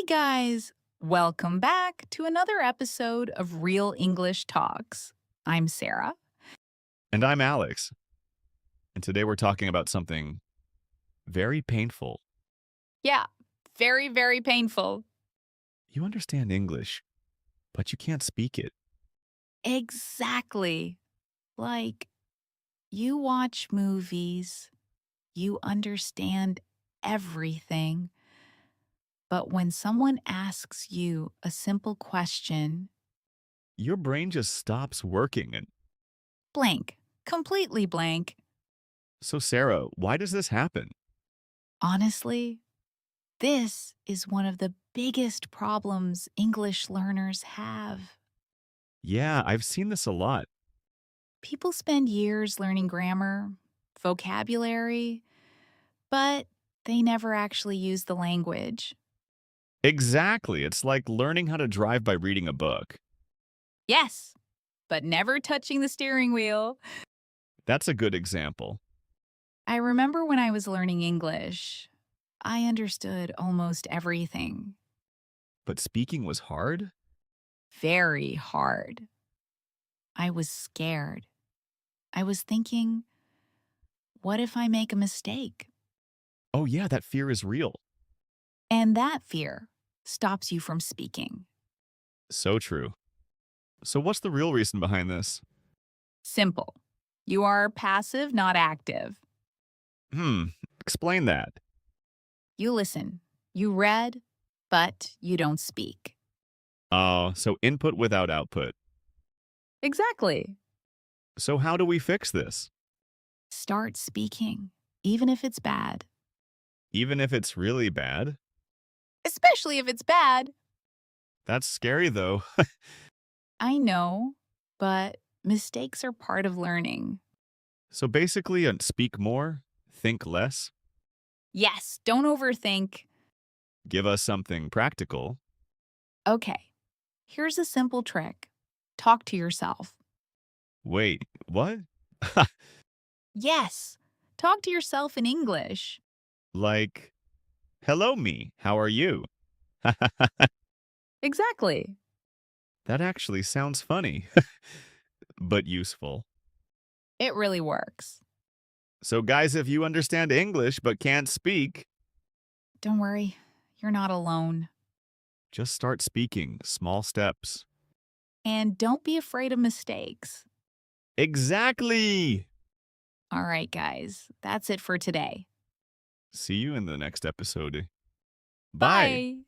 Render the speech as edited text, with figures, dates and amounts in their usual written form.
Hey guys, welcome back to another episode of Real English Talks. I'm Sarah. And I'm Alex. And today we're talking about something very painful. Yeah, very, very painful. You understand English, but you can't speak it. Exactly. Like, you watch movies, you understand everything, but when someone asks you a simple question, Your brain just stops working. And blank, completely blank. so, Sarah, why does this happen? Honestly, this is one of the biggest problems English learners have. Yeah, I've seen this a lot. People spend years learning grammar, vocabulary, but they never actually use the language. Exactly. It's like learning how to drive by reading a book. Yes, but never touching the steering wheel. That's a good example. I remember when I was learning English, I understood almost everything. But speaking was hard? Very hard. I was scared. I was thinking, what if I make a mistake? Oh, yeah, that fear is real. And that fear stops you from speaking. So true. So, what's the real reason behind this? Simple. You are passive, not active. Hmm, explain that. You listen. You read, but you don't speak. Oh, so input without output. Exactly. So, how do we fix this? Start speaking, even if it's bad. Even if it's really bad? Especially if it's bad. That's scary, though. I know, but mistakes are part of learning. So basically, speak more, think less, Yes, don't overthink. give us something practical. Okay, here's a simple trick. Talk to yourself. Wait, what? Yes, talk to yourself in English. Like, hello, me, how are you? Exactly. That actually sounds funny, but useful. It really works. So, guys, if you understand English but can't speak, Don't worry, you're not alone. just start speaking, small steps. And don't be afraid of mistakes. Exactly! All right, guys, that's it for today. See you in the next episode. Bye! Bye.